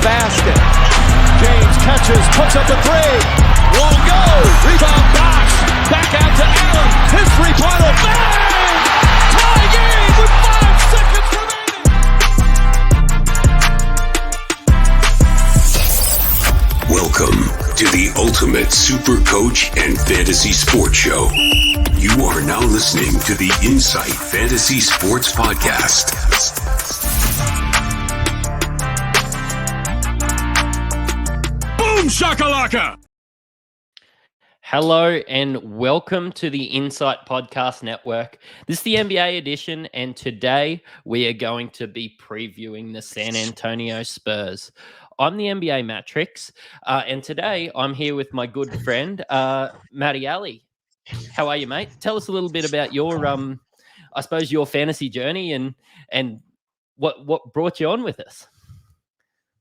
basket. James catches, puts up a three. Won't go. Rebound Bosh. Back out to Allen. His three-pointer. Bang! Tie game with 5 seconds remaining. Welcome to the Ultimate Super Coach and Fantasy Sports Show. You are now listening to the Insight Fantasy Sports Podcast. Boom shakalaka! Hello and welcome to the Insight Podcast Network. This is the NBA edition, and today we are going to be previewing the San Antonio Spurs. I'm the NBA Matrix, and today I'm here with my good friend, Matty Ali. How are you, mate? Tell us a little bit about your, I suppose, your fantasy journey and what brought you on with us.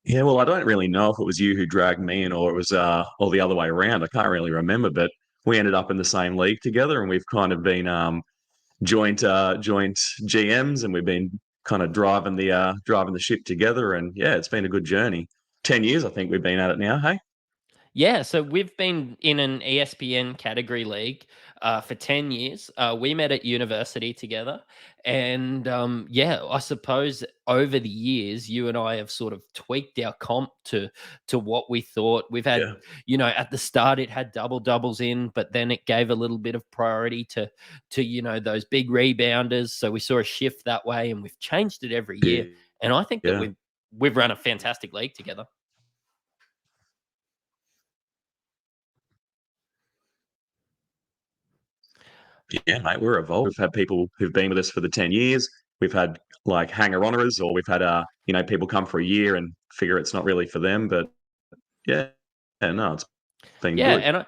Yeah, well, I don't really know if it was you who dragged me in or it was all the other way around. I can't really remember, but we ended up in the same league together, and we've kind of been joint GMs, and we've been kind of driving the ship together. And yeah, it's been a good journey. 10 years, I think we've been at it now. Hey. Yeah, so we've been in an ESPN category league for 10 years. We met at university together. And I suppose over the years, you and I have sort of tweaked our comp to what we thought. We've had, at the start, it had double doubles in, but then it gave a little bit of priority to those big rebounders. So we saw a shift that way, and we've changed it every year. And I think that we've run a fantastic league together. Yeah, mate, we're evolved. We've had people who've been with us for the 10 years. We've had like hanger-oners, or we've had people come for a year and figure it's not really for them. But it's been good.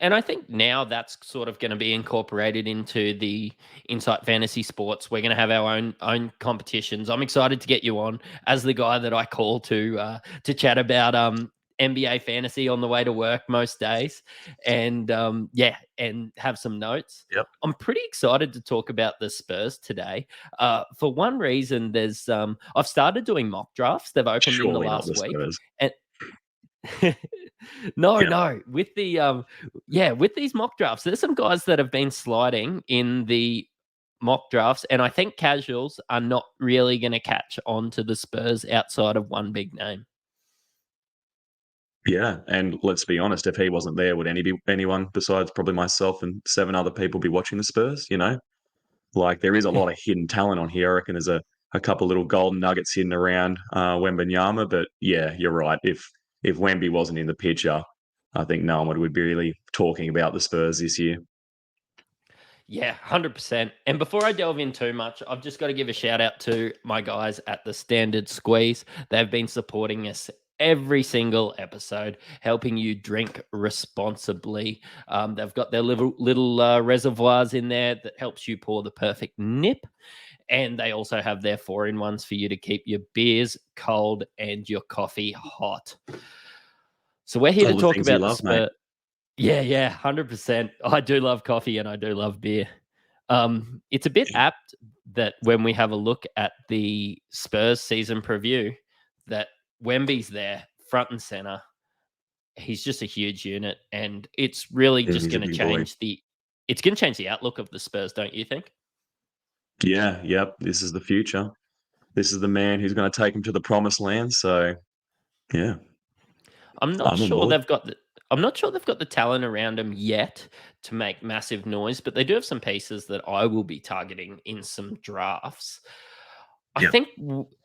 And I think now that's sort of going to be incorporated into the Insight Fantasy Sports. We're going to have our own competitions. I'm excited to get you on as the guy that I call to chat about NBA fantasy on the way to work most days, and and have some notes. Yep. I'm pretty excited to talk about the Spurs today. For one reason, there's I've started doing mock drafts. They've opened in the last week, and No, with the with these mock drafts, there's some guys that have been sliding in the mock drafts, and I think casuals are not really going to catch on to the Spurs outside of one big name. Yeah, and let's be honest, if he wasn't there, would anyone besides probably myself and 7 other people be watching the Spurs? Like there is a lot of hidden talent on here. I reckon there's a couple little golden nuggets hidden around Wembanyama, but yeah, you're right. If Wemby wasn't in the picture, I think no one would be really talking about the Spurs this year. Yeah, 100%. And before I delve in too much, I've just got to give a shout out to my guys at the Standard Squeeze. They've been supporting us every single episode, helping you drink responsibly. They've got their little reservoirs in there that helps you pour the perfect nip. And they also have their 4-in-1s for you to keep your beers cold and your coffee hot. So we're here to talk about the Spurs. Yeah, 100%. I do love coffee and I do love beer. It's a bit apt that when we have a look at the Spurs season preview, that Wemby's there, front and center. He's just a huge unit, and it's really just going to change it's going to change the outlook of the Spurs, don't you think? Yeah, yep. This is the future. This is the man who's going to take him to the promised land. So, yeah. I'm not sure they've got the talent around them yet to make massive noise, but they do have some pieces that I will be targeting in some drafts. I think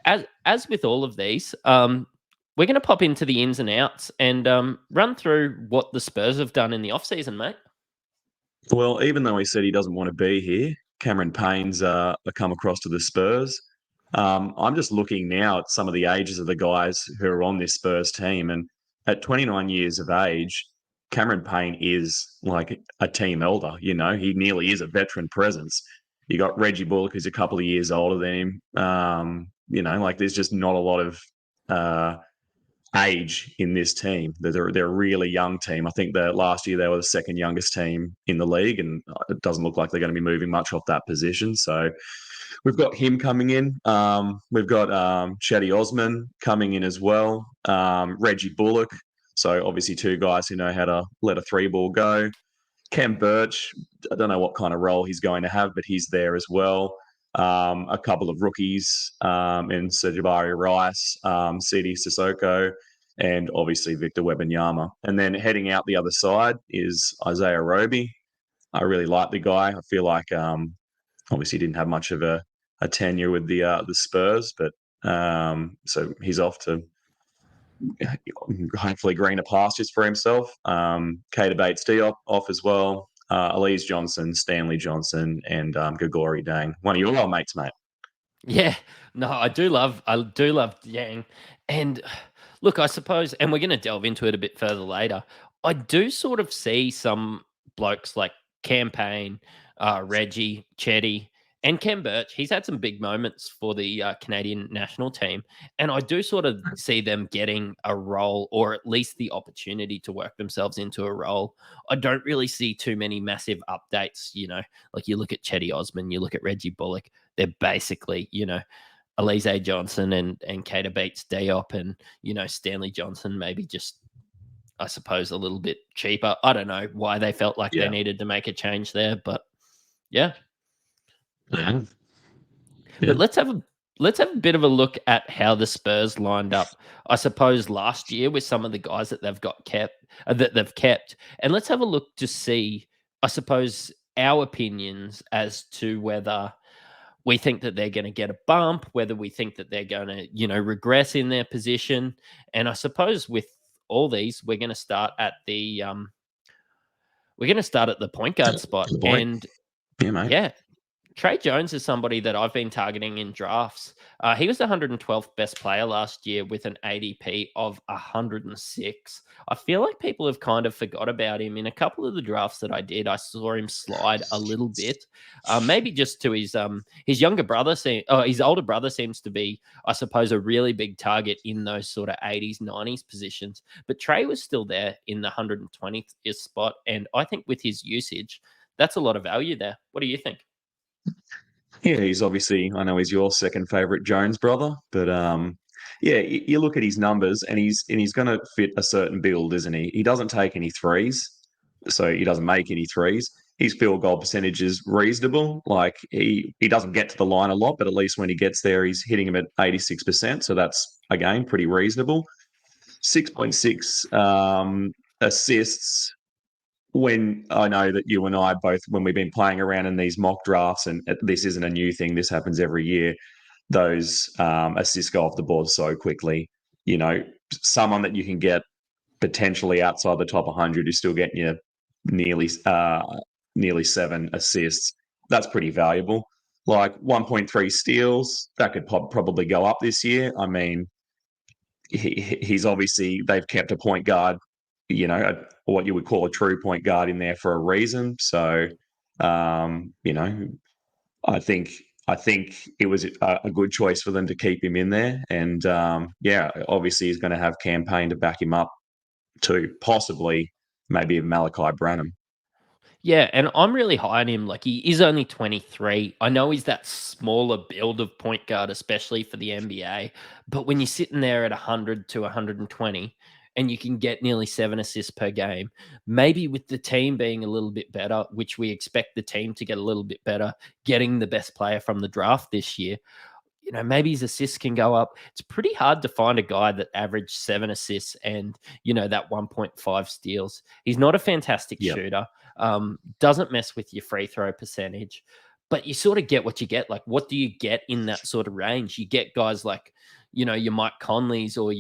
as with all of these, we're going to pop into the ins and outs and run through what the Spurs have done in the offseason, mate. Well, even though he said he doesn't want to be here, Cameron Payne's come across to the Spurs. I'm just looking now at some of the ages of the guys who are on this Spurs team, and at 29 years of age, Cameron Payne is like a team elder. He nearly is a veteran presence. You got Reggie Bullock, who's a couple of years older than him. There's just not a lot of age in this team. They're a really young team. I think that last year they were the second youngest team in the league, and it doesn't look like they're going to be moving much off that position. So we've got him coming in. We've got Chetty Osman coming in as well. Reggie Bullock. So obviously two guys who know how to let a three ball go. Cam Birch, I don't know what kind of role he's going to have, but he's there as well. A couple of rookies in Jabari Rice, CD Sissoko, and obviously Victor Wembanyama. And then heading out the other side is Isaiah Roby. I really like the guy. I feel like obviously didn't have much of a tenure with the Spurs, but so he's off to hopefully greener pastures for himself. Cater Bates Diop off as well. Elise Johnson, Stanley Johnson, and Grigori Dang. One of your old mates, mate. Yeah, no, I do love Yang. And look, I suppose, and we're going to delve into it a bit further later. I do sort of see some blokes like Campaign, Reggie, Chetty, and Ken Birch. He's had some big moments for the Canadian national team. And I do sort of see them getting a role, or at least the opportunity to work themselves into a role. I don't really see too many massive updates, like you look at Chetty Osman, you look at Reggie Bullock. They're basically, Elise Johnson and Cater Bates Diop and, Stanley Johnson, maybe just, I suppose, a little bit cheaper. I don't know why they felt like they needed to make a change there, but yeah. Yeah. But let's have a bit of a look at how the Spurs lined up, I suppose, last year with some of the guys that they've kept. And let's have a look to see, I suppose, our opinions as to whether we think that they're going to get a bump, whether we think that they're going to, regress in their position. And I suppose with all these, we're going to start at the point guard spot. And yeah, mate. Yeah, Trey Jones is somebody that I've been targeting in drafts. He was the 112th best player last year with an ADP of 106. I feel like people have kind of forgot about him. In a couple of the drafts that I did, I saw him slide a little bit. Maybe just to his younger brother, his older brother seems to be, I suppose, a really big target in those sort of 80s, 90s positions. But Trey was still there in the 120th spot. And I think with his usage, that's a lot of value there. What do you think? Yeah, he's obviously, I know he's your second favorite Jones brother, but yeah, you look at his numbers and he's going to fit a certain build, isn't he? He doesn't take any threes, so he doesn't make any threes. His field goal percentage is reasonable. Like he doesn't get to the line a lot, but at least when he gets there, he's hitting him at 86%. So that's again pretty reasonable. 6.6 assists. When I know that you and I both, when we've been playing around in these mock drafts, and this isn't a new thing, this happens every year, those assists go off the board so quickly. Someone that you can get potentially outside the top 100 is still getting you nearly 7 assists. That's pretty valuable. Like 1.3 steals, that could probably go up this year. I mean, he's obviously, they've kept a point guard, what you would call a true point guard in there for a reason. So, I think it was a good choice for them to keep him in there. And obviously he's going to have Campaign to back him up too, possibly maybe Malachi Branham. Yeah, and I'm really high on him. Like, he is only 23. I know he's that smaller build of point guard, especially for the NBA. But when you're sitting there at 100 to 120 and you can get nearly 7 assists per game, maybe with the team being a little bit better, which we expect the team to get a little bit better, getting the best player from the draft this year, maybe his assists can go up. It's pretty hard to find a guy that averaged 7 assists and, that 1.5 steals. He's not a fantastic shooter. Doesn't mess with your free throw percentage, but you sort of get what you get. Like, what do you get in that sort of range? You get guys like, your Mike Conleys, or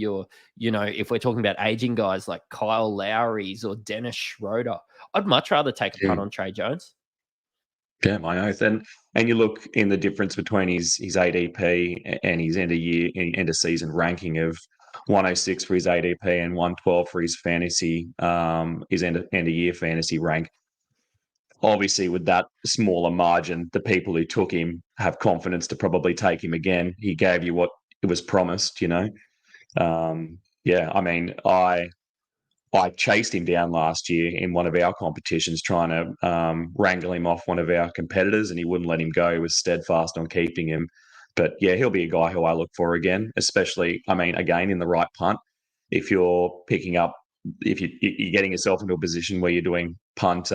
if we're talking about aging guys like Kyle Lowry's or Dennis Schroeder. I'd much rather take a punt on Trey Jones. Yeah, my oath. And you look in the difference between his ADP and his end of season ranking of 106 for his ADP and 112 for his fantasy, his end of year fantasy rank. Obviously, with that smaller margin, the people who took him have confidence to probably take him again. He gave you what it was promised, I mean, I I chased him down last year in one of our competitions, trying to wrangle him off one of our competitors, and he wouldn't let him go. He was steadfast on keeping him. But yeah, he'll be a guy who I look for again, especially, I mean, again, in the right punt. If you're picking up, if you're getting yourself into a position where you're doing punt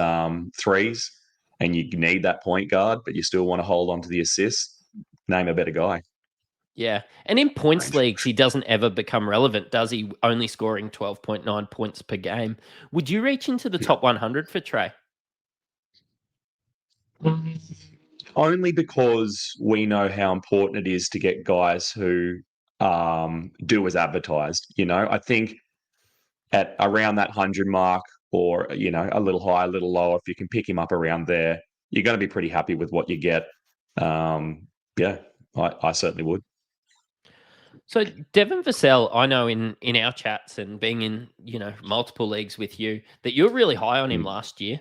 threes and you need that point guard, but you still want to hold on to the assist, name a better guy. Yeah. And in points leagues, he doesn't ever become relevant, does he? Only scoring 12.9 points per game. Would you reach into the top 100 for Trey? Only because we know how important it is to get guys who do as advertised. I think at around that 100 mark, or a little higher, a little lower, if you can pick him up around there, you're going to be pretty happy with what you get. Yeah, I certainly would. So Devin Vassell, I know in our chats and being in multiple leagues with you that you were really high on him last year.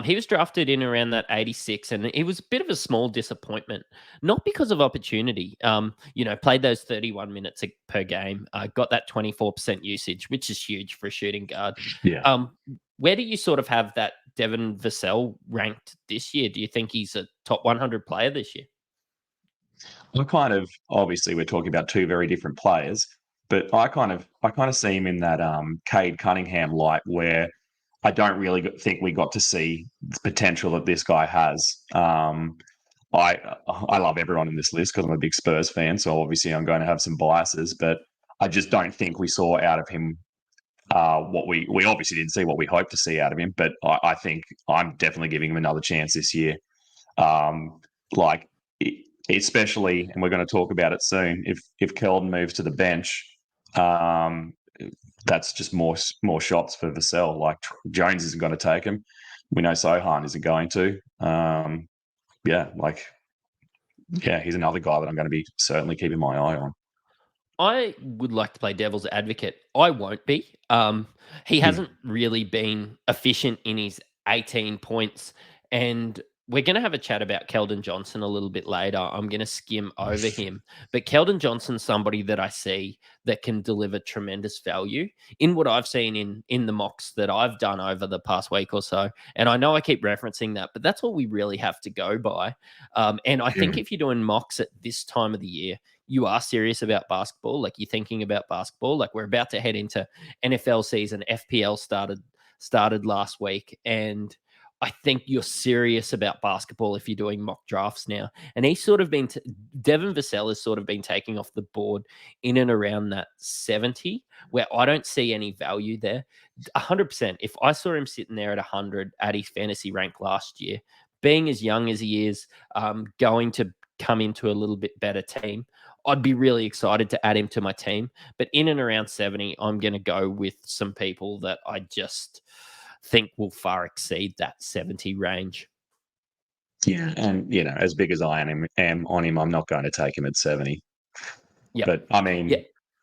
He was drafted in around that 86, and it was a bit of a small disappointment, not because of opportunity. Played those 31 minutes per game, got that 24% usage, which is huge for a shooting guard. Yeah. Where do you sort of have that Devin Vassell ranked this year? Do you think he's a top 100 player this year? Obviously we're talking about two very different players, but I kind of see him in that Cade Cunningham light, where I don't really think we got to see the potential that this guy has. I love everyone in this list because I'm a big Spurs fan, so obviously I'm going to have some biases, but I just don't think we saw out of him what we obviously didn't see what we hoped to see out of him, but I think I'm definitely giving him another chance this year. Like, especially, and we're going to talk about it soon, if Keldon moves to the bench, that's just more shots for Vassell. Like, Jones isn't going to take him. We know Sochan isn't going to. He's another guy that I'm going to be certainly keeping my eye on. I would like to play devil's advocate. I won't be. He hasn't really been efficient in his 18 points. And we're going to have a chat about Keldon Johnson a little bit later. I'm going to skim over him. But Keldon Johnson's somebody that I see that can deliver tremendous value in what I've seen in the mocks that I've done over the past week or so. And I know I keep referencing that, but that's all we really have to go by. And I think if you're doing mocks at this time of the year, you are serious about basketball, like you're thinking about basketball, like we're about to head into NFL season. FPL started last week, and I think you're serious about basketball if you're doing mock drafts now. And he's sort of been Devin Vassell has sort of been taking off the board in and around that 70, where I don't see any value there. 100%. If I saw him sitting there at 100 at his fantasy rank last year, being as young as he is, going to come into a little bit better team, I'd be really excited to add him to my team. But in and around 70, I'm going to go with some people that I just think will far exceed that 70 range. Yeah. And, as big as I am on him, I'm not going to take him at 70. Yeah. But, I mean,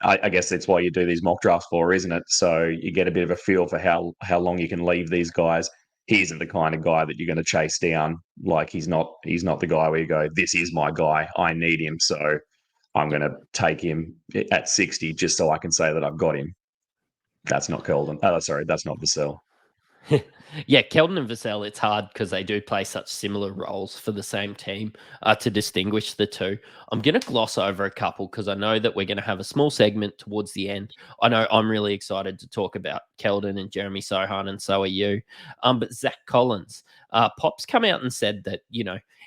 I guess that's why you do these mock drafts for, isn't it? So you get a bit of a feel for how long you can leave these guys. He isn't the kind of guy that you're going to chase down. Like, he's not the guy where you go, this is my guy, I need him, so I'm going to take him at 60 just so I can say that I've got him. That's not Keldon. That's not Vassell. Yeah, Keldon and Vassell, it's hard because they do play such similar roles for the same team to distinguish the two. I'm going to gloss over a couple because I know that we're going to have a small segment towards the end. I know I'm really excited to talk about Keldon and Jeremy Sochan, and so are you. But Zach Collins, Pop's come out and said that,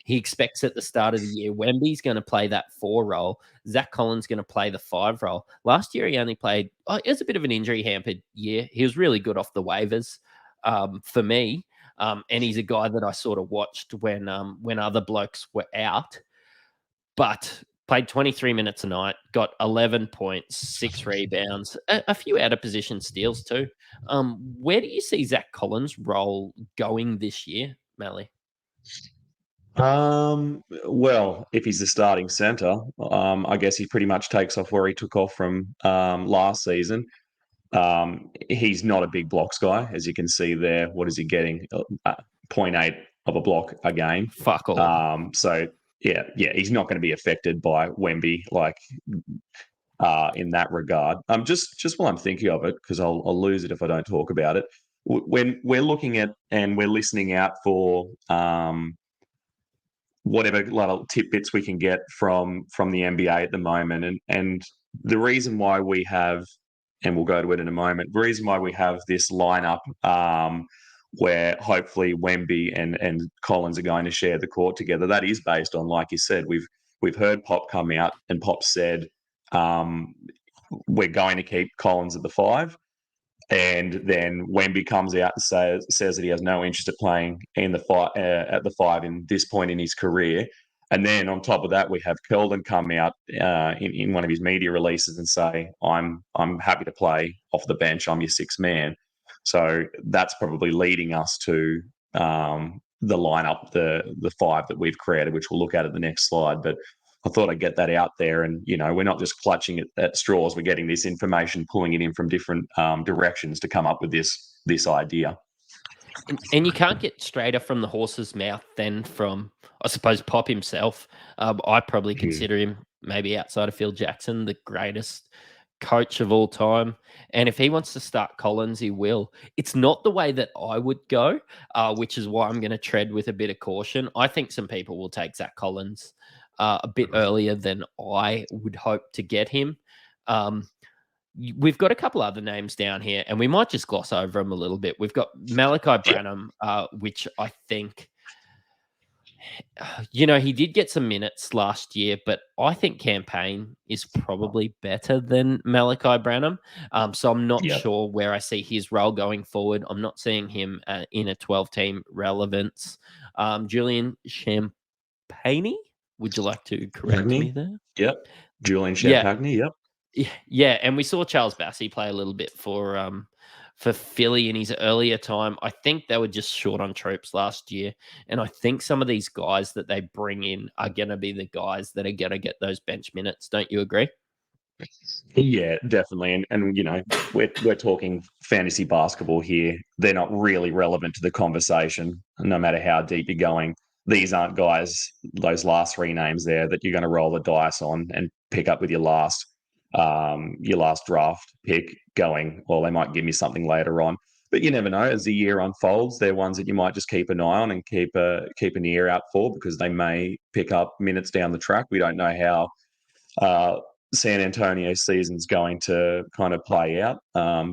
he expects at the start of the year, Wemby's going to play that 4 role. Zach Collins going to play the 5 role. Last year, he only played, it was a bit of an injury hampered year. He was really good off the waivers. For me, and he's a guy that I sort of watched when other blokes were out, but played 23 minutes a night, got 11 points, 6 rebounds, a few out of position steals too. Where do you see Zach Collins' role going this year, Mally? Well, if he's the starting centre, I guess he pretty much takes off where he took off from last season. He's not a big blocks guy, as you can see there. What is he getting? 0.8 of a block a game. Fuck all. So yeah, he's not going to be affected by Wemby. Like, in that regard. Just while I'm thinking of it, because I'll lose it if I don't talk about it. When we're looking at and we're listening out for whatever little tidbits we can get from the NBA at the moment, and the reason why we have, and we'll go to it in a moment, the reason why we have this lineup where hopefully Wemby and Collins are going to share the court together, that is based on, like you said, we've heard Pop come out and Pop said we're going to keep Collins at the 5. And then Wemby comes out and says that he has no interest in playing in the at the 5 in this point in his career. And then on top of that, we have Keldon come out in one of his media releases and say, "I'm happy to play off the bench. I'm your 6th man." So that's probably leading us to the lineup, the 5 that we've created, which we'll look at the next slide. But I thought I'd get that out there. And, we're not just clutching at straws. We're getting this information, pulling it in from different directions to come up with this idea. And you can't get straighter from the horse's mouth than from, I suppose, Pop himself. I probably consider him, maybe outside of Phil Jackson, the greatest coach of all time. And if he wants to start Collins, he will. It's not the way that I would go, which is why I'm going to tread with a bit of caution. I think some people will take Zach Collins a bit earlier than I would hope to get him. We've got a couple other names down here, and we might just gloss over them a little bit. We've got Malachi Branham, which I think, he did get some minutes last year, but I think Campaign is probably better than Malachi Branham. So I'm not sure where I see his role going forward. I'm not seeing him in a 12-team relevance. Julian Champagny, would you like to correct me there? Yep. Julian Champagny, yep. Yeah, and we saw Charles Bassey play a little bit for Philly in his earlier time. I think they were just short on troops last year, and I think some of these guys that they bring in are going to be the guys that are going to get those bench minutes. Don't you agree? Yeah, definitely. And we're talking fantasy basketball here. They're not really relevant to the conversation, no matter how deep you're going. These aren't guys, those last 3 names there, that you're going to roll the dice on and pick up with your last draft pick going, well, they might give me something later on. But you never know. As the year unfolds, they're ones that you might just keep an eye on and keep an ear out for, because they may pick up minutes down the track. We don't know how San Antonio season's going to kind of play out.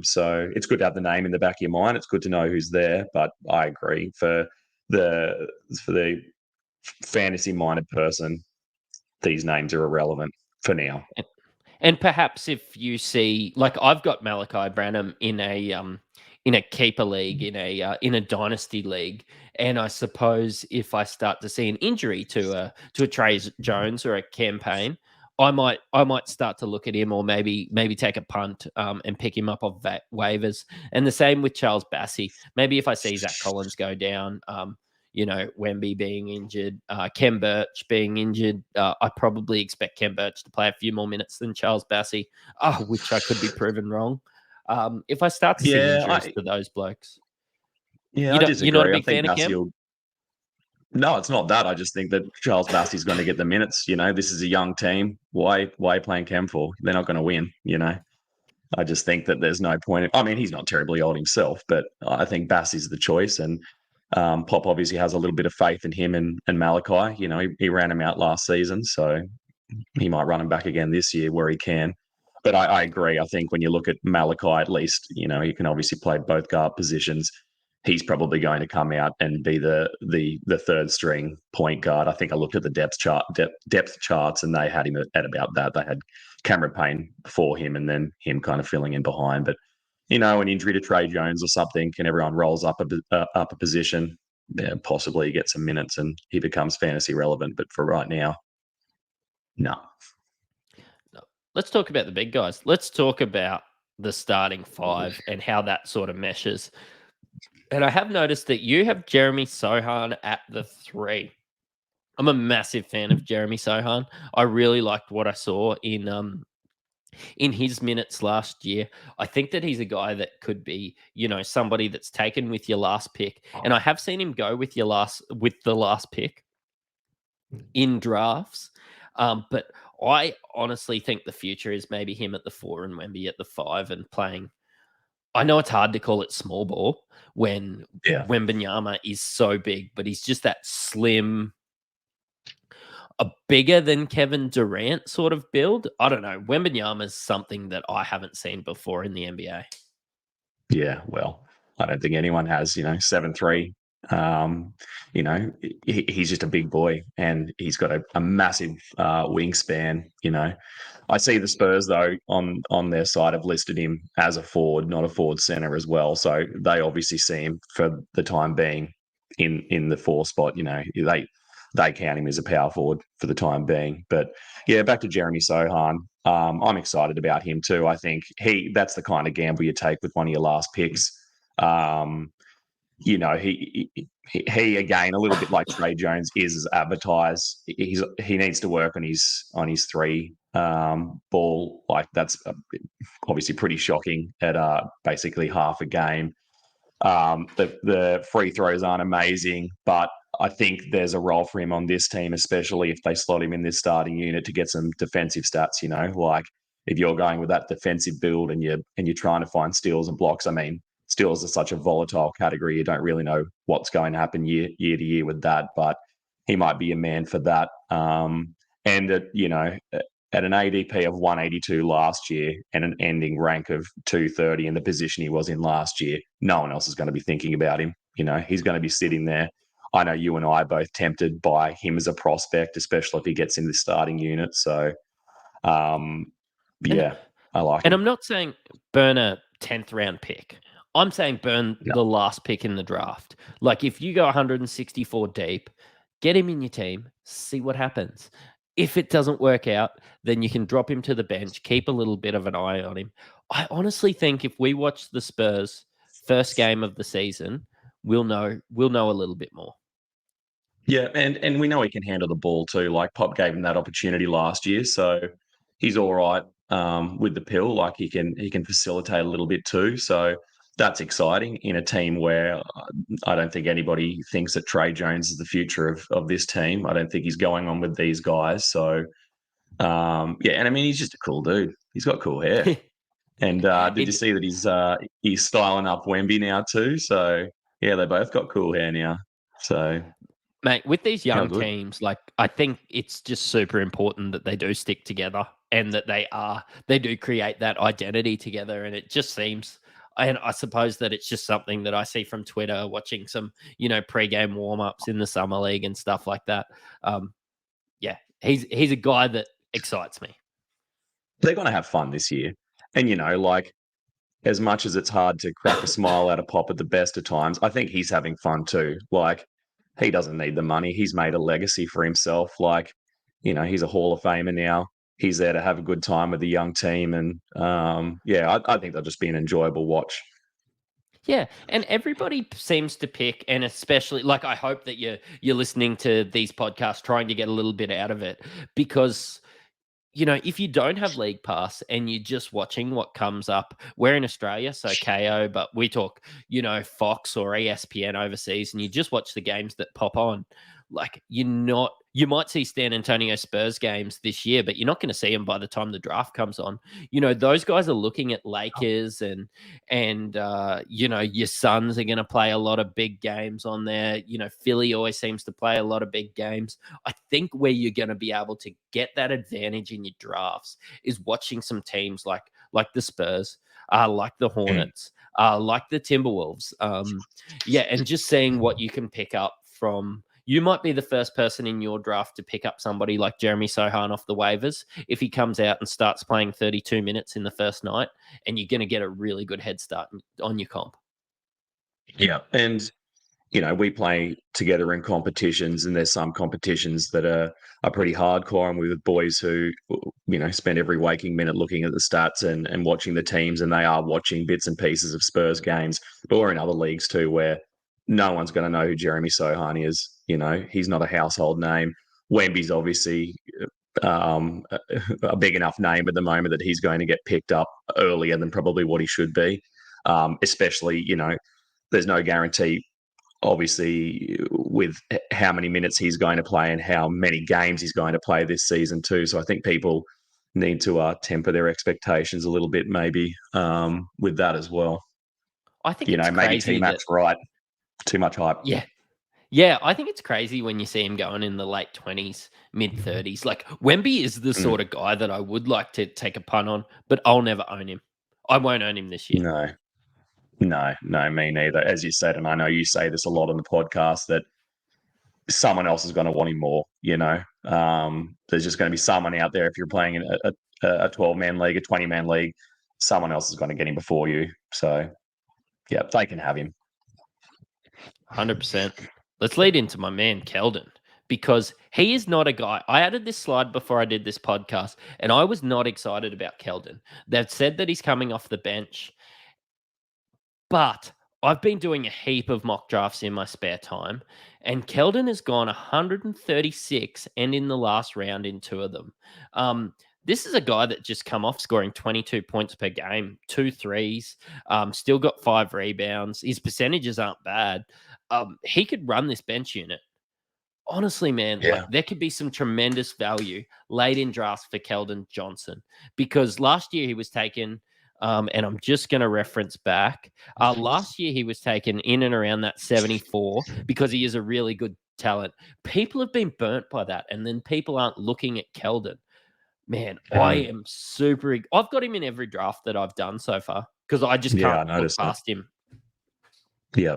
So it's good to have the name in the back of your mind. It's good to know who's there. But I agree, for the fantasy-minded person, these names are irrelevant for now. And perhaps if you see, like, I've got Malachi Branham in a keeper league, in a dynasty league, and I suppose if I start to see an injury to a Trey Jones or a Campaign, I might start to look at him, or maybe take a punt and pick him up off waivers. And the same with Charles Bassey. Maybe if I see Zach Collins go down, Wemby being injured, Kem Birch being injured, I probably expect Kem Birch to play a few more minutes than Charles Bassey, which I could be proven wrong. If I start to see injuries to those blokes. Yeah, I disagree. You're not a big fan of Bassey Kem? No, it's not that. I just think that Charles Bassey's going to get the minutes. This is a young team. Why playing Cam for? They're not going to win. I just think that there's no point. I mean, he's not terribly old himself, but I think Bassey's the choice. And Pop obviously has a little bit of faith in him and Malachi. He ran him out last season, so he might run him back again this year where he can. But I agree. I think when you look at Malachi, at least, he can obviously play both guard positions. He's probably going to come out and be the 3rd string point guard. I think I looked at the depth charts, and they had him at about that. They had Cameron Payne before him, and then him kind of filling in behind. But an injury to Trey Jones or something, and everyone rolls up a position, possibly get some minutes and he becomes fantasy relevant. But for right now, no. Let's talk about the big guys. Let's talk about the starting 5 and how that sort of meshes. And I have noticed that you have Jeremy Sochan at the 3. I'm a massive fan of Jeremy Sochan. I really liked what I saw in his minutes last year. I think that he's a guy that could be, somebody that's taken with your last pick. And I have seen him go with the last pick in drafts. But I honestly think the future is maybe him at the 4 and Wemby at the 5 and playing. I know it's hard to call it small ball when Wembanyama is so big, but he's just that slim, a bigger than Kevin Durant sort of build. I don't know. Wembanyama is something that I haven't seen before in the NBA. Yeah, well, I don't think anyone has, 7'3". He's just a big boy and he's got a massive wingspan. I see the Spurs though on their side have listed him as a forward, not a forward center as well. So they obviously see him for the time being in the 4 spot. They count him as a power forward for the time being. But yeah, back to Jeremy Sochan. I'm excited about him too. I think that's the kind of gamble you take with one of your last picks. He again, a little bit like Trey Jones is advertised. He needs to work on his 3 ball. Like that's obviously pretty shocking at basically half a game. The free throws aren't amazing, but I think there's a role for him on this team, especially if they slot him in this starting unit to get some defensive stats. Like if you're going with that defensive build and you're trying to find steals and blocks. I mean, steals are such a volatile category. You don't really know what's going to happen year to year with that, but he might be a man for that. At an ADP of 182 last year and an ending rank of 230 in the position he was in last year, no one else is going to be thinking about him. He's going to be sitting there. I know you and I are both tempted by him as a prospect, especially if he gets in the starting unit. So, I like him. And him. I'm not saying burn a 10th round pick. I'm saying burn the last pick in the draft. Like if you go 164 deep, get him in your team, see what happens. If it doesn't work out, then you can drop him to the bench, keep a little bit of an eye on him. I honestly think if we watch the Spurs first game of the season, we'll know a little bit more. Yeah, and we know he can handle the ball too. Like Pop gave him that opportunity last year, so he's all right with the pill. Like he can facilitate a little bit too. So that's exciting in a team where I don't think anybody thinks that Trey Jones is the future of this team. I don't think he's going on with these guys. So and I mean he's just a cool dude. He's got cool hair. And did you see that he's styling up Wemby now too? So yeah, they both got cool hair now. So. Mate, with these young teams, like I think it's just super important that they do stick together and that they do create that identity together. And it just seems, and I suppose that it's just something that I see from Twitter, watching some, pre-game warm-ups in the summer league and stuff like that. He's a guy that excites me. They're going to have fun this year. And, like as much as it's hard to crack a smile out of Pop at the best of times, I think he's having fun too. Like, he doesn't need the money. He's made a legacy for himself. Like, he's a Hall of Famer now. He's there to have a good time with the young team. And I think they'll just be an enjoyable watch. Yeah, and everybody seems to pick, and especially like I hope that you're listening to these podcasts trying to get a little bit out of it, because if you don't have League Pass and you're just watching what comes up, we're in Australia, so KO, but we talk, Fox or ESPN overseas, and you just watch the games that pop on. Like you might see San Antonio Spurs games this year, but you're not going to see them by the time the draft comes on. Those guys are looking at Lakers and your Suns are going to play a lot of big games on there. Philly always seems to play a lot of big games. I think where you're going to be able to get that advantage in your drafts is watching some teams like the Spurs, like the Hornets, like the Timberwolves. And just seeing what you can pick up from. You might be the first person in your draft to pick up somebody like Jeremy Sochan off the waivers if he comes out and starts playing 32 minutes in the first night, and you're going to get a really good head start on your comp. Yeah, and we play together in competitions, and there's some competitions that are pretty hardcore, and we're with boys who spend every waking minute looking at the stats and watching the teams, and they are watching bits and pieces of Spurs games. But we're in other leagues too where no one's going to know who Jeremy Sochan is. He's not a household name. Wemby's obviously a big enough name at the moment that he's going to get picked up earlier than probably what he should be. Especially, there's no guarantee obviously with how many minutes he's going to play and how many games he's going to play this season too. So I think people need to temper their expectations a little bit, maybe with that as well. I think it's Maybe crazy that T-Mac's right. Too much hype. yeah. Yeah, I think it's crazy when you see him going in the late 20s, mid 30s. Like Wemby is the sort of guy that I would like to take a punt on, but I'll never own him. I won't own him this year. No, me neither. As you said, and I know you say this a lot on the podcast, that someone else is going to want him more. There's just going to be someone out there. If you're playing in a 12-man league, a 20-man league, someone else is going to get him before you. So, yeah, they can have him. 100%. Let's lead into my man, Keldon, because he is not a guy. I added this slide before I did this podcast, and I was not excited about Keldon. They've said that he's coming off the bench, but I've been doing a heap of mock drafts in my spare time, and Keldon has gone 136 and in the last round in 2 of them. This is a guy that just come off scoring 22 points per game, 2 threes, still got 5 rebounds. His percentages aren't bad. He could run this bench unit. Honestly, man, like there could be some tremendous value late in drafts for Keldon Johnson, because last year he was taken, and I'm just going to reference back. Last year he was taken in and around that 74 because he is a really good talent. People have been burnt by that, and then people aren't looking at Keldon. Man, I am super. I've got him in every draft that I've done so far because I just can't look past him. Yeah.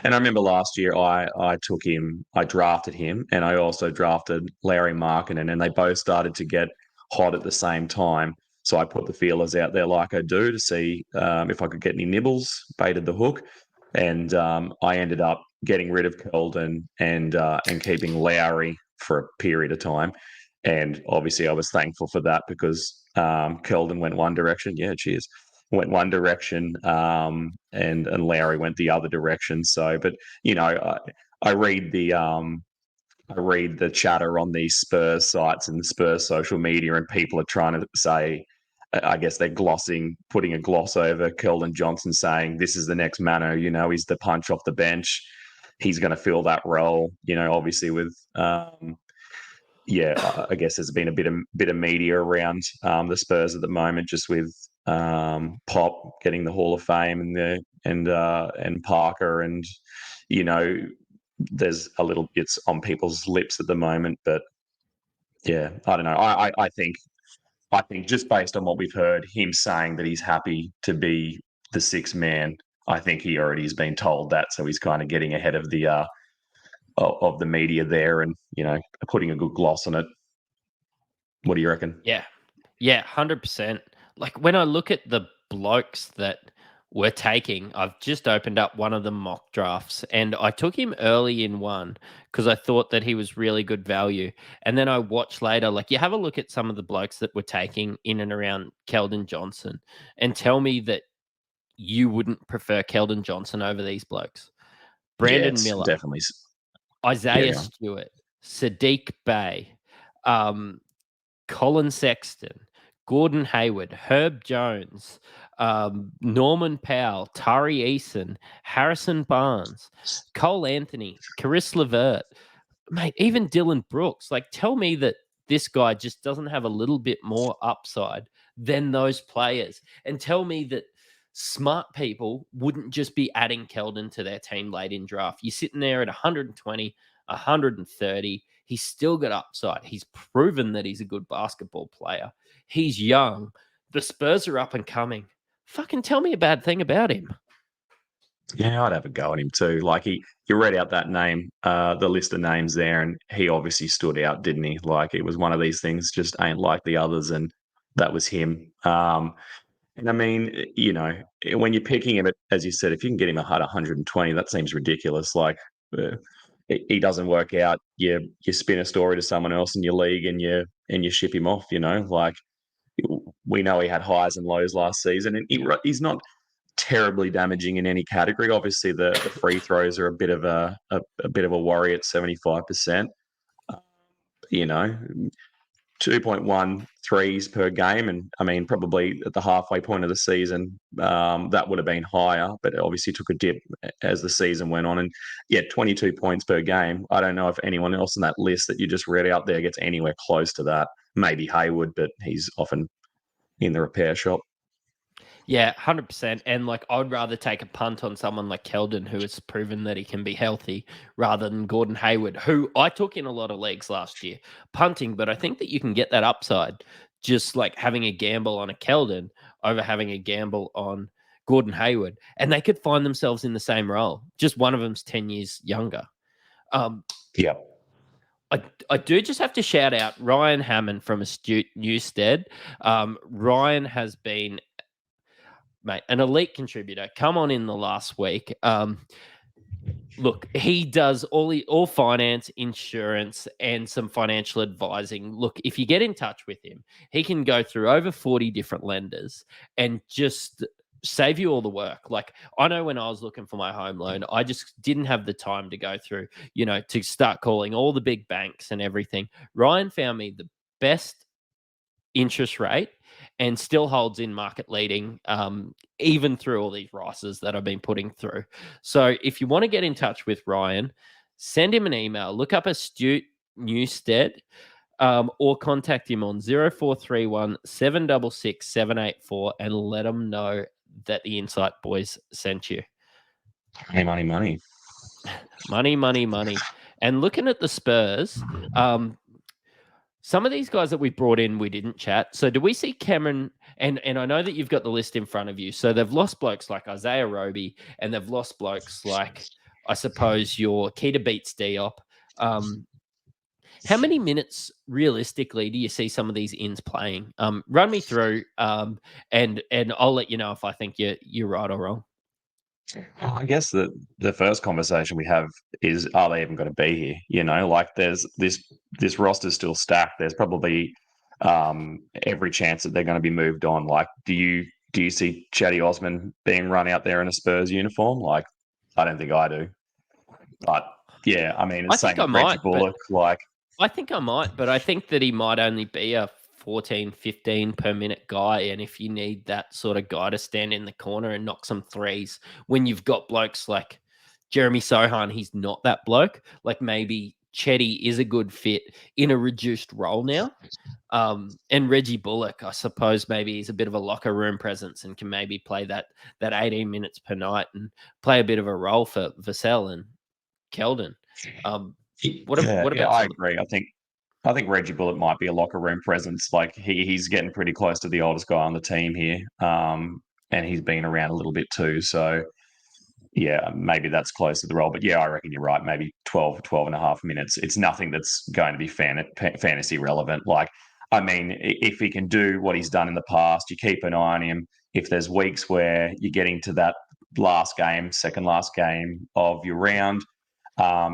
And I remember last year I took him, I drafted him, and I also drafted Larry Markkinen, and they both started to get hot at the same time. So I put the feelers out there like I do to see if I could get any nibbles, baited the hook. And I ended up getting rid of Keldon and keeping Lowry for a period of time. And obviously I was thankful for that because Keldon went one direction. Yeah, cheers. Went one direction, and Lowry went the other direction. So, but I read the chatter on these Spurs sites and the Spurs social media, and people are trying to say, I guess they're putting a gloss over Keldon Johnson, saying this is the next Mano. He's the punch off the bench. He's going to fill that role. Obviously with. I guess there's been a bit of media around the Spurs at the moment, just with Pop getting the Hall of Fame and Parker, and there's a little bits on people's lips at the moment. But yeah, I don't know. I think just based on what we've heard, him saying that he's happy to be the 6th man, I think he already has been told that, so he's kind of getting ahead of the media there, and putting a good gloss on it. What do you reckon? Yeah, 100%. Like when I look at the blokes that we're taking, I've just opened up one of the mock drafts, and I took him early in one because I thought that he was really good value. And then I watched later, like you have a look at some of the blokes that we're taking in and around Keldon Johnson, and tell me that you wouldn't prefer Keldon Johnson over these blokes. Brandon Miller, definitely. Isaiah Stewart, Sadiq Bey, Colin Sexton, Gordon Hayward, Herb Jones, Norman Powell, Tari Eason, Harrison Barnes, Cole Anthony, Caris LeVert, mate, even Dylan Brooks. Like, tell me that this guy just doesn't have a little bit more upside than those players. And tell me that smart people wouldn't just be adding Keldon to their team late in draft. You're sitting there at 120, 130. He's still got upside. He's proven that he's a good basketball player. He's young. The Spurs are up and coming. Fucking tell me a bad thing about him. Yeah, I'd have a go at him too. Like you read out that name, the list of names there, and he obviously stood out, didn't he? Like it was one of these things, just ain't like the others, and that was him. And I mean, when you're picking him, as you said, if you can get him at 120, that seems ridiculous. Like he doesn't work out, you spin a story to someone else in your league, and you ship him off. Like we know he had highs and lows last season, and he's not terribly damaging in any category. Obviously, the free throws are a bit of a worry at 75%. 2.1 threes per game. And I mean, probably at the halfway point of the season, that would have been higher, but it obviously took a dip as the season went on. And yeah, 22 points per game. I don't know if anyone else on that list that you just read out there gets anywhere close to that. Maybe Hayward, but he's often in the repair shop. Yeah, 100%. And like, I'd rather take a punt on someone like Keldon, who has proven that he can be healthy, rather than Gordon Hayward, who I took in a lot of leagues last year, punting. But I think that you can get that upside just like having a gamble on a Keldon over having a gamble on Gordon Hayward. And they could find themselves in the same role. Just one of them's 10 years younger. Yeah. I do just have to shout out Ryan Hammond from Astute Newstead. Ryan has been, mate, an elite contributor. Come on in the last week. Look, he does all finance, insurance, and some financial advising. Look, if you get in touch with him, he can go through over 40 different lenders and just save you all the work. Like, I know when I was looking for my home loan, I just didn't have the time to go through, to start calling all the big banks and everything. Ryan found me the best interest rate and still holds in market leading, even through all these rises that I've been putting through. So if you want to get in touch with Ryan, send him an email, look up Astute Newstead, or contact him on 0431 766 784 and let him know that the Insight Boys sent you. Money. Money, money, money. And looking at the Spurs, some of these guys that we brought in, we didn't chat. So do we see Cameron? And I know that you've got the list in front of you. So they've lost blokes like Isaiah Roby, and they've lost blokes like, I suppose, your Keita Beats Diop. How many minutes realistically do you see some of these ins playing? Run me through, and I'll let you know if I think you're right or wrong. I guess the first conversation we have is, are they even going to be here? Like there's this roster's still stacked. There's probably every chance that they're going to be moved on. Like, do you see Chatty Osman being run out there in a Spurs uniform? Like, I don't think I do. But yeah, I mean, it's same with Reggie Bullock. I think I might, but I think that he might only be a 14, 15 per minute guy. And if you need that sort of guy to stand in the corner and knock some threes, when you've got blokes like Jeremy Sochan, he's not that bloke. Like, maybe Chetty is a good fit in a reduced role now. And Reggie Bullock, I suppose maybe he's a bit of a locker room presence and can maybe play that 18 minutes per night and play a bit of a role for Vassell and Keldon. What about I agree. I think Reggie Bullock might be a locker room presence. Like, he's getting pretty close to the oldest guy on the team here, and he's been around a little bit too. So yeah, maybe that's close to the role. But yeah, I reckon you're right. Maybe 12 and a half minutes. It's nothing that's going to be fantasy relevant. Like, I mean, if he can do what he's done in the past, you keep an eye on him. If there's weeks where you're getting to that second last game of your round,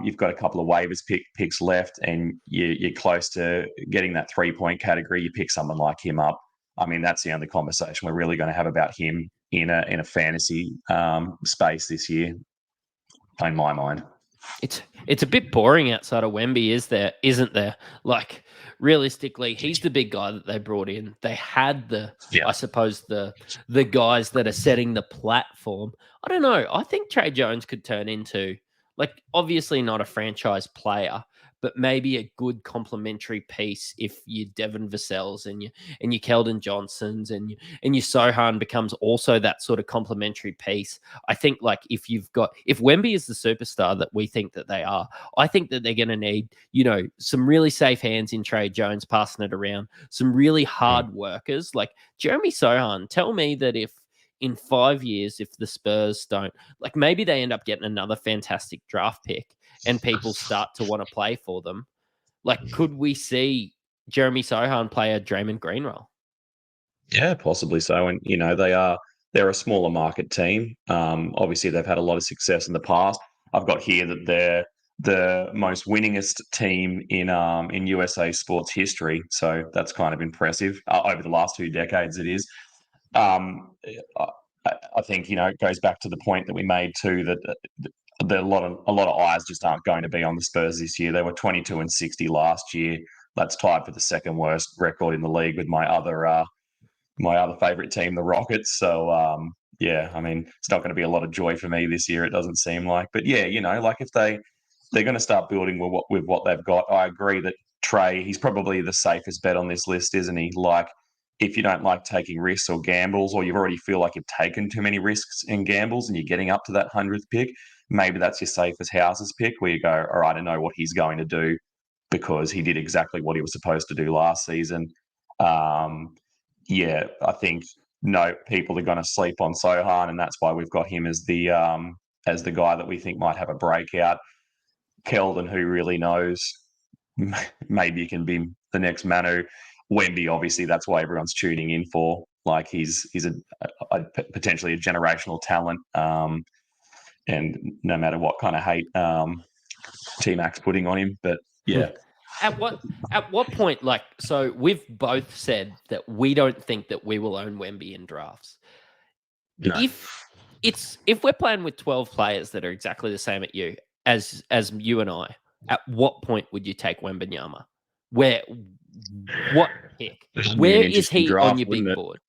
you've got a couple of waivers picks left, and you're close to getting that 3-point category. You pick someone like him up. I mean, that's the only conversation we're really going to have about him in a fantasy space this year, in my mind. It's a bit boring outside of Wemby, isn't there? Like, realistically, he's the big guy that they brought in. They had I suppose the guys that are setting the platform. I don't know. I think Trey Jones could turn into, like, obviously not a franchise player, but maybe a good complementary piece if you Devin Vassells and you Keldon Johnsons and your Sohan becomes also that sort of complementary piece. I think, like, if Wemby is the superstar that we think that they are, I think that they're going to need, some really safe hands in Trey Jones passing it around, some really hard workers like Jeremy Sohan. Tell me that if in 5 years, if the Spurs don't, like, maybe they end up getting another fantastic draft pick and people start to want to play for them. Like, could we see Jeremy Sohan play a Draymond Green role? Yeah, possibly so. And, they're a smaller market team. Obviously, they've had a lot of success in the past. I've got here that they're the most winningest team in USA sports history. So that's kind of impressive. Over the last 2 decades, it is. I think, it goes back to the point that we made too, that a lot of eyes just aren't going to be on the Spurs this year. They were 22-60 last year. that's tied for the second worst record in the league with my other favorite team, the Rockets. So yeah, I mean, it's not going to be a lot of joy for me this year. It doesn't seem like, but yeah, like if they're going to start building with what they've got. I agree that Trey, he's probably the safest bet on this list, isn't he? Like, if you don't like taking risks or gambles, or you already feel like you've taken too many risks and gambles and you're getting up to that 100th pick, maybe that's your safest houses pick where you go, all right, I know what he's going to do because he did exactly what he was supposed to do last season. Yeah, I think no people are going to sleep on Sohan, and that's why we've got him as the guy that we think might have a breakout. Keldon, who really knows? Maybe he can be the next Manu. Wemby, obviously, that's why everyone's tuning in for. Like he's a potentially a generational talent, and no matter what kind of hate T-Mac's putting on him, but yeah. At what point, like, so we've both said that we don't think that we will own Wemby in drafts. No. If we're playing with 12 players that are exactly the same at you as you and I, at what point would you take Wembanyama? What pick? Where is he draft, on your big board?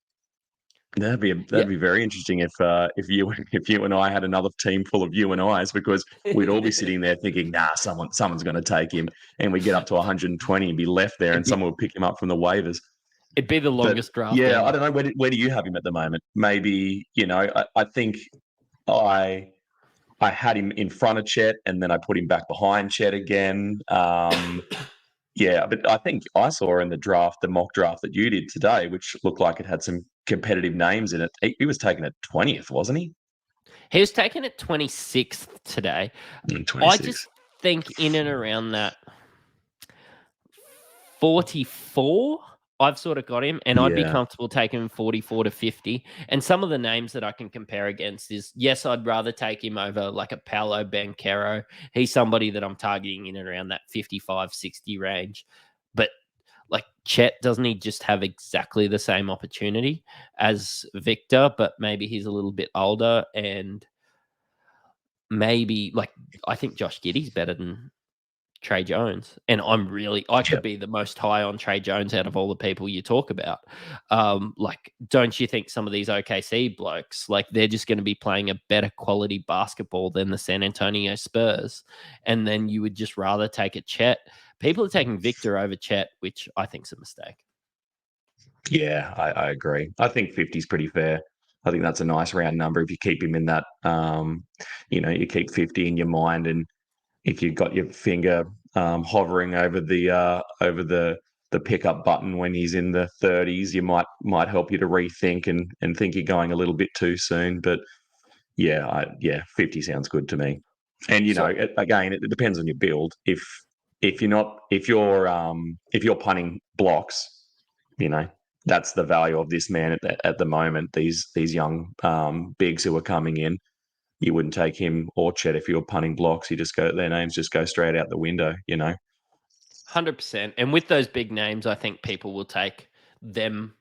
That'd be very interesting if you and I had another team full of you and I's, because we'd all be sitting there thinking, nah, someone's going to take him, and we get up to 120 and be left there, and someone would pick him up from the waivers. It'd be the longest draft. Yeah, ever. I don't know. Where do you have him at the moment? Maybe I think I had him in front of Chet, and then I put him back behind Chet again. Yeah, but I think I saw in the mock draft that you did today, which looked like it had some competitive names in it. He was taken at 20th, wasn't he? He was taken at 26th today. 26. I just think in and around that 44, I've sort of got him, and I'd be comfortable taking him 44 to 50. And some of the names that I can compare against is, yes, I'd rather take him over like a Paolo Banchero. He's somebody that I'm targeting in and around that 55, 60 range. But like Chet, doesn't he just have exactly the same opportunity as Victor, but maybe he's a little bit older, and maybe like I think Josh Giddey's better than Trey Jones, and I could be the most high on Trey Jones out of all the people you talk about. Like, don't you think some of these OKC blokes, like, they're just going to be playing a better quality basketball than the San Antonio Spurs, and then you would just rather take a Chet? People are taking Victor over Chet, which I think's a mistake. Yeah, I agree. I think 50 is pretty fair. I think that's a nice round number if you keep him in that. You keep 50 in your mind, and if you've got your finger hovering over the pickup button when he's in the 30s, you might help you to rethink and think you're going a little bit too soon. But yeah, 50 sounds good to me. And again, it depends on your build. If you're punting blocks, that's the value of this man at the moment. These young bigs who are coming in. You wouldn't take him or Chet if you were punting blocks. Their names just go straight out the window, 100%. And with those big names, I think people will take them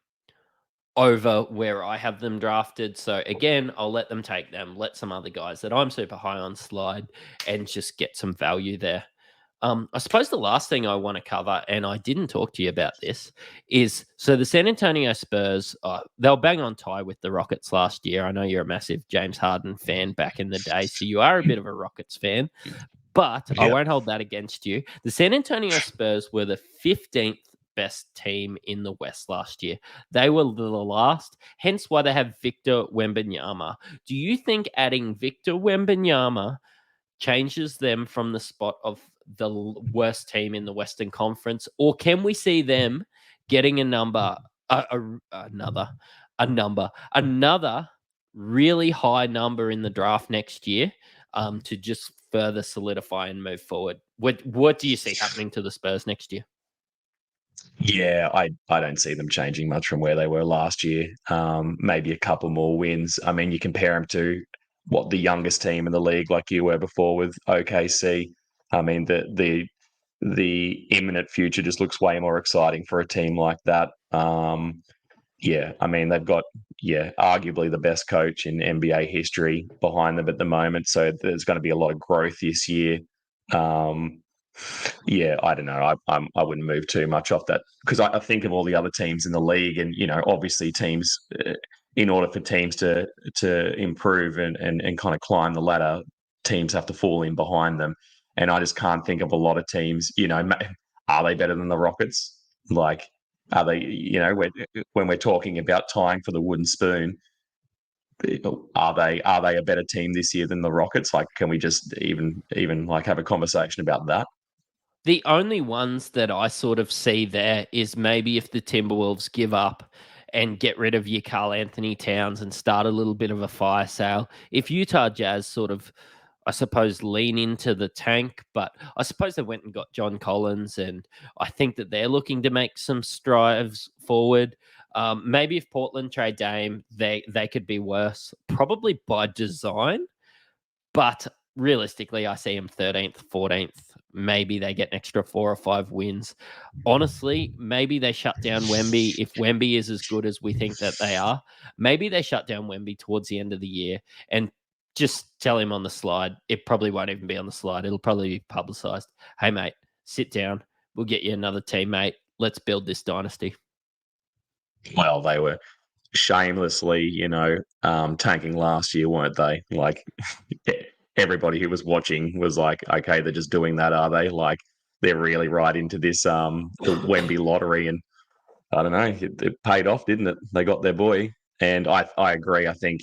over where I have them drafted. So again, I'll let them take them. Let some other guys that I'm super high on slide and just get some value there. I suppose the last thing I want to cover, and I didn't talk to you about this, is so the San Antonio Spurs, they'll bang on tie with the Rockets last year. I know you're a massive James Harden fan back in the day, so you are a bit of a Rockets fan, but I won't hold that against you. The San Antonio Spurs were the 15th best team in the West last year. They were the last, hence why they have Victor Wembanyama. Do you think adding Victor Wembanyama changes them from the spot of the worst team in the Western Conference, or can we see them getting another really high number in the draft next year to just further solidify and move forward? What do you see happening to the Spurs next year? Yeah, I don't see them changing much from where they were last year. Maybe a couple more wins. I mean, you compare them to what the youngest team in the league, like you were before with OKC. I mean, the imminent future just looks way more exciting for a team like that. Yeah, I mean, they've got, arguably the best coach in NBA history behind them at the moment. So there's going to be a lot of growth this year. Yeah, I don't know. I wouldn't move too much off that because I think of all the other teams in the league, and obviously teams, in order for teams to improve and kind of climb the ladder, teams have to fall in behind them, and I just can't think of a lot of teams. Are they better than the Rockets? Like, are they? When we're talking about tying for the wooden spoon, are they a better team this year than the Rockets? Like, can we just even like have a conversation about that? The only ones that I sort of see there is maybe if the Timberwolves give up and get rid of your Karl Anthony Towns and start a little bit of a fire sale. If Utah Jazz sort of, I suppose, lean into the tank, but I suppose they went and got John Collins, and I think that they're looking to make some strides forward. Maybe if Portland trade Dame, they could be worse, probably by design. But realistically, I see them 13th, 14th. Maybe they get an extra 4 or 5 wins. Honestly, maybe they shut down Wemby. If Wemby is as good as we think that they are, maybe they shut down Wemby towards the end of the year and just tell him on the slide. It probably won't even be on the slide. It'll probably be publicized. Hey, mate, sit down. We'll get you another teammate. Let's build this dynasty. Well, they were shamelessly, tanking last year, weren't they? Like everybody who was watching was like, okay, they're just doing that, are they? Like they're really right into this the Wemby lottery, and I don't know, it paid off, didn't it? They got their boy, and I agree. I think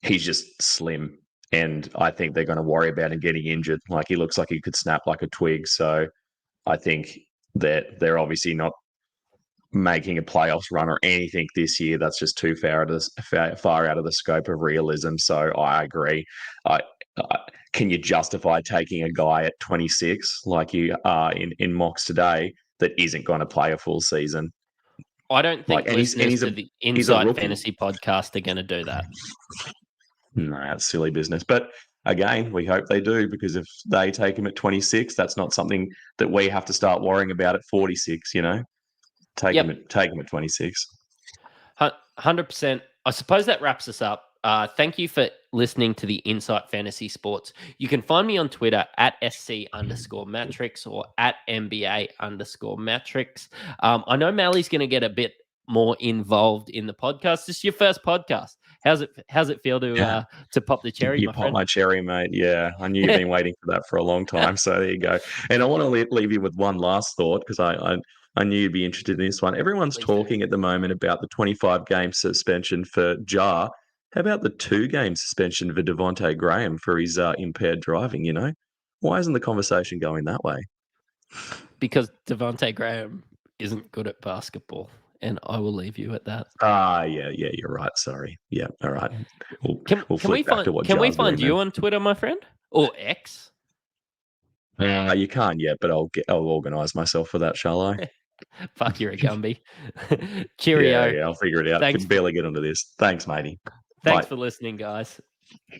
he's just slim, and I think they're going to worry about him getting injured. Like he looks like he could snap like a twig. So I think that they're obviously not making a playoffs run or anything this year. That's just too far out of the scope of realism. So I agree. Can you justify taking a guy at 26 like you are in mocks today that isn't going to play a full season? I don't think listeners to the Inside rookie. Fantasy podcast are going to do that. No, that's silly business. But again, we hope they do, because if they take him at 26, that's not something that we have to start worrying about at 46. Take him at 26. 100%. I suppose that wraps us up. Thank you for listening to the Insight Fantasy Sports. You can find me on Twitter at SC_Matrix or at NBA_Matrix. I know Mally's going to get a bit more involved in the podcast. This is your first podcast. How's it feel to pop the cherry? You pop my cherry, mate. Yeah, I knew you've been waiting for that for a long time. So there you go. And I want to leave you with one last thought, because I knew you'd be interested in this one. Everyone's talking at the moment about the 25-game suspension for Ja. How about the 2-game suspension for Devontae Graham for his impaired driving? Why isn't the conversation going that way? Because Devontae Graham isn't good at basketball, and I will leave you at that. Yeah, you're right. Sorry. Yeah, all right. Can we find you on Twitter, my friend, or X? You can't yet, but I'll organise myself for that, shall I? Fuck, you're a Gumby. Cheerio. Yeah, I'll figure it out. Can barely get onto this. Thanks, matey. Thanks Bye. for listening, guys.